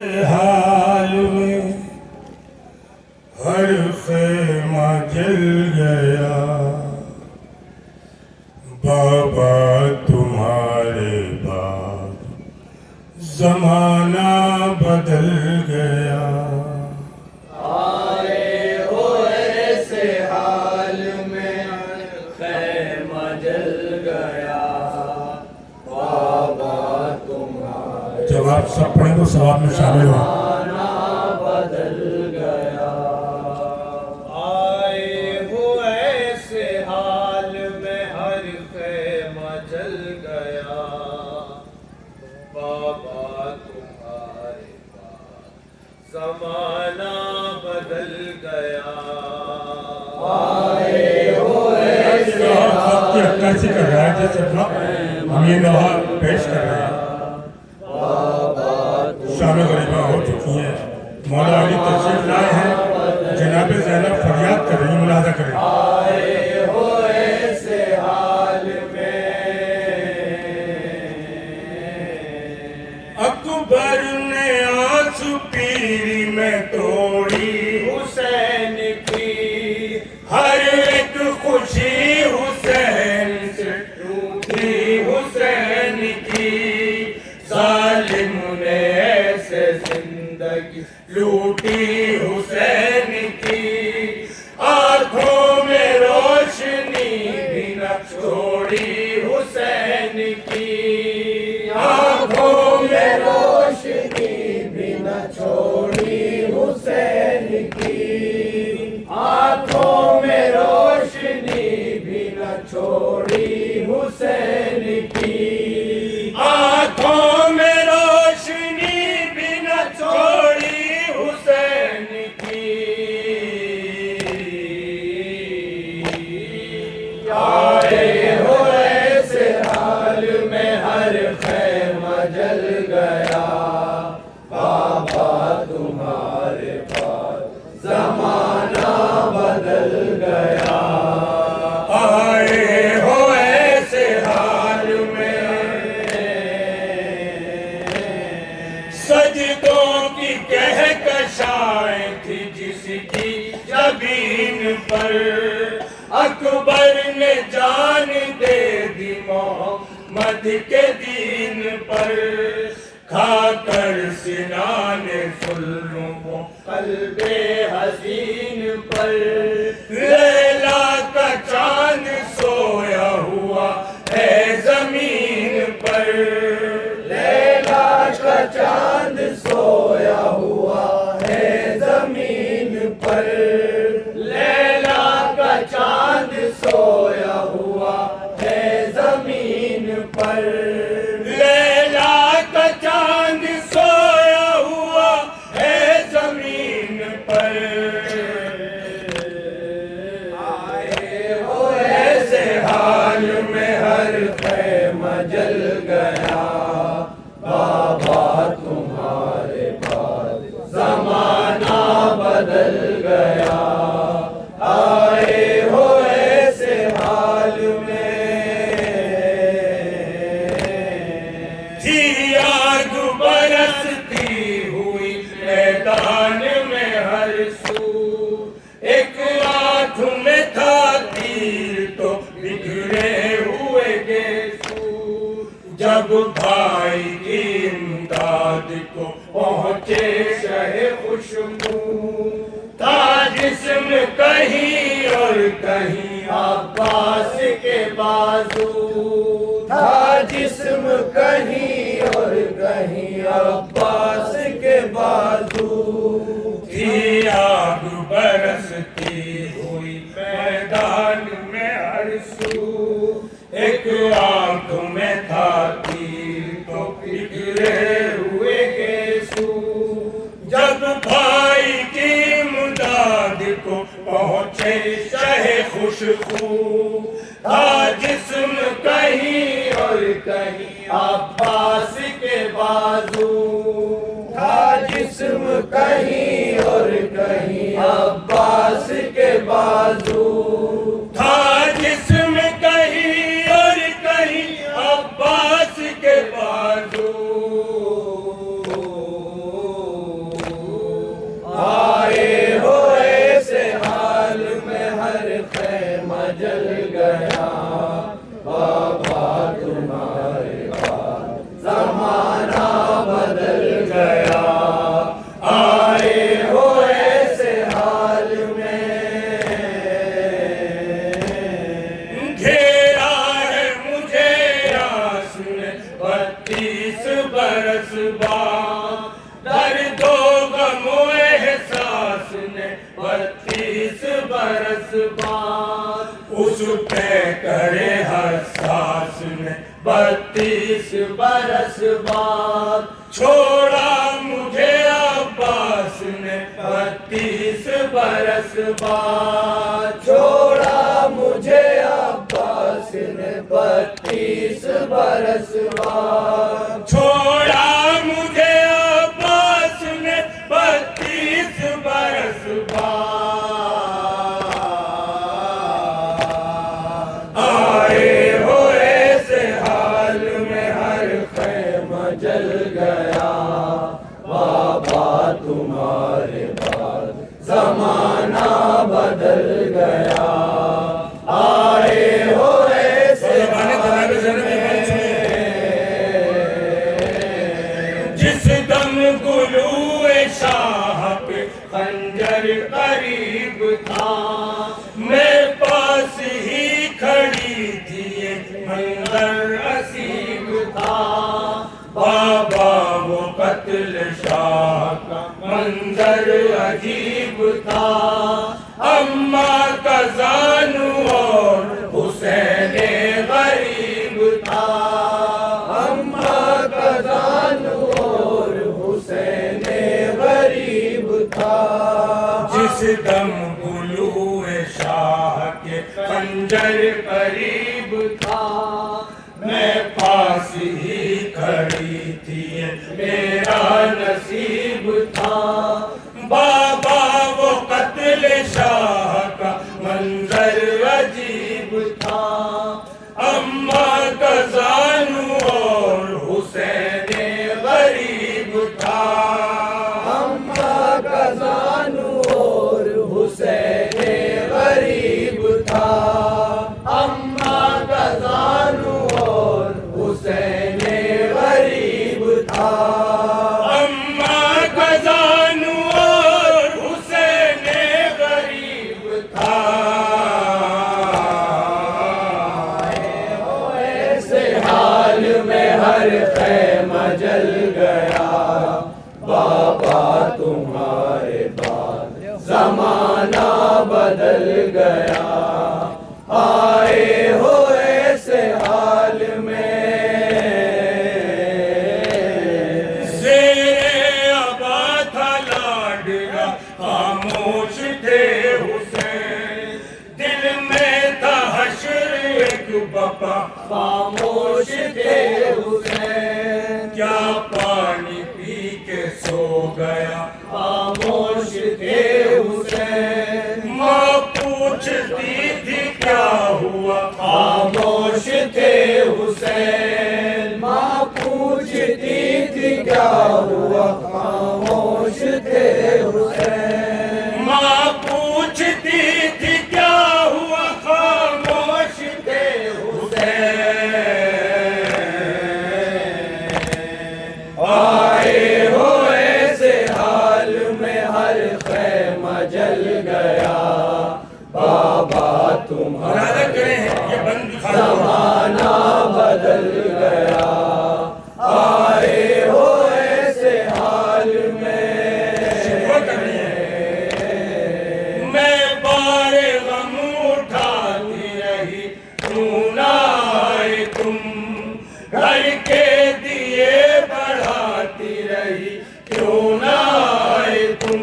حال میں ہر خیمہ جل گیا، بابا تمہارے بعد زمانہ بدل گیا۔ آئے ہو ایسے حال میں خیمہ جل گیا، بابا تمہارے جب آپ سب پڑھیں تو ثواب میں شامل ہوں۔ زمانہ بدل گیا۔ آئے ہو ایسے حال میں ہر خیمہ جل گیا، بابا تمہارے بعد زمانہ بدل گیا۔ آئے ہو ایسے آپ کی عکاسی کر رہا ہے جیسے اپنا ہم یہ نوحہ پیش کر رہے ہیں۔ شام غریبہ ہو چکی ہیں، مولا علی تشریف لائے ہیں، جناب زینب فریاد کر رہی ہیں، ملاحظہ کریں۔ آئے ہو ایسے حال میں اکبر نے آنسو پیری میں توڑی، حسین کی ہر ایک خوشی حسین سے ٹوٹی، حسین کی ظالم نے ایسے زندگی لوٹی حسین کی، آنکھوں میں روشنی بھی نہ چھوڑی حسین کی، آنکھوں میں روشنی بھی نہ چھوڑی حسین کی، آنکھوں میں روشنی بھی نہ چھوڑی حسین کی، آنکھوں میں روشنی بھی نہ چھوڑی حسین کی۔ آئے ہو ایسے حال میں ہر خیمہ جل گیا، بابا تمہارے بعد زمانہ بدل گیا۔ آئے ہو ایسے حال میں سجدوں کی کہکشائیں تھی جس کی جبین پر، اکبر نے جان دے دی محمد کے دین پر، کھا کر سنان ظلم و قلب حزین پر لیلا کا چاند سویا ہوا ہے زمین پر، لیلا کا چاند سویا ہوا ہے زمین پر، لیلا کا چاند سویا ہوا ہے زمین پر، لیلا کا چاند سویا ہوا ہے زمین پر۔ آئے ہو ایسے حال میں ہر خیمہ جل گیا، بابا تمہارے بعد زمانہ بدل گیا۔ آئے ہو ایسے حال میں تھی آگ برستی ہوئی میدان میں ہر سو، ایک ہاتھ میں تھا تیر تو بکھرے ہوئے گیسو، جب بھائی کی امداد کو پہنچے شہ خوشبو، تھا جسم کہیں اور کہیں عباس کے بازو، تھا جسم کہیں اور کہیں عباس کے بازو، تھی آگ برستی ہوئی میدان میں ہر سو، ایک آنکھ میں تھا تیر تو بکھرے ہوئے گیسو، جب بھائی کی امداد کو پہنچے شہ خوشبو، تھا جسم کہیں اور کہیں عباس کے بازو، تھا جسم کہیں اور کہیں عباس کے بازو، تھا جسم کہیں اور کہیں عباس کے بازو، غم و احساس نے 32 برس بعد اس پہ کرے حساس نے 32 برس بعد چھوڑا مجھے عباس نے 32 برس بعد چھوڑا مجھے عباس نے 32 برس بعد چھوڑا مجھے عباس نے 32 برس بعد آئے ہو ایسے حال میں ہر خیمہ جل گیا بابا تمہارے بعد زمانہ بدل گیا آئے ہو ایسے حال جس دم گلو شاہ پہ خنجر قریب تھا میں پاس ہی کھڑی تھی یہ منظر عصیب تھا بابا وہ قتل شاہ کا منظر عجیب تھا اماں کا زانو اور حسین غریب تھا اماں کا زانو اور حسین غریب تھا جس دم گلو شاہ کے خنجر قریب تھا میں پاس ہی کھڑی تھی میرا نصیب تھا بابا وہ قتل شاہ کا منظر عجیب تھا اماں کا زانو اور حسین غریب تھا اماں کا زانو اور حسین غریب تھا اماں کا زانو اور حسین غریب تھا اماں کا زانو اور حسین غریب تھا ایسے حال میں ہر خیمہ جل گیا بابا تمہارے بعد زمانہ بدل گیا آئے ہو ایسے حال میں زیر ابا تھا لاڈلا خاموش تھے حسین دل میں تھا حشر ایک بپا خاموش تھے حسین کیا پانی پی کے سو گیا خاموش تھے حسین ماں پوچھتی تھی کیا ہوا خاموش تھے حسین ماں پوچھتی تھی کیا ہوا خاموش تھے حسین ماں پوچھتی تھی کیا ہوا خاموش تھے حسین آئے ہو ایسے حال میں ہر خیمہ جل گیا بابا تمہارا زمانہ بدل گیا آئے ہو ایسے حال میں بار غم اٹھاتی رہی کیوں نہ آئے تم گھر کے دیے بڑھاتی رہی کیوں نہ آئے تم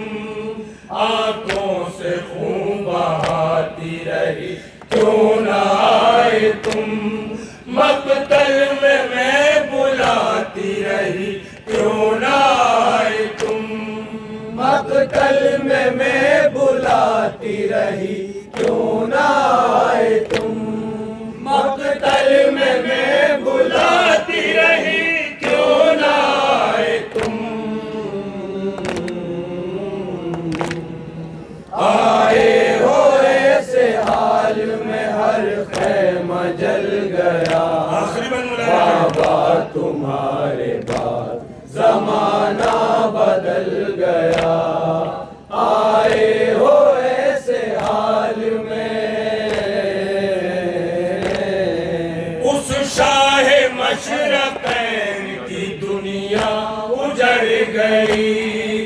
آنکھوں سے خون بہاتی رہی کیوں نہ آئے تم مقتل میں بلاتی رہی کیوں نہ آئے تم مقتل میں بلاتی رہی کیوں نہ آئے تم مقتل میں بلاتی رہی کیوں نہ آئے تم آئے ہو ایسے حال میں ہر خیمہ جل گیا بابا تمہارے بعد زمانہ بدل گیا آئے ہو ایسے حال میں اس شاہ مشرقین کی دنیا اجڑ گئی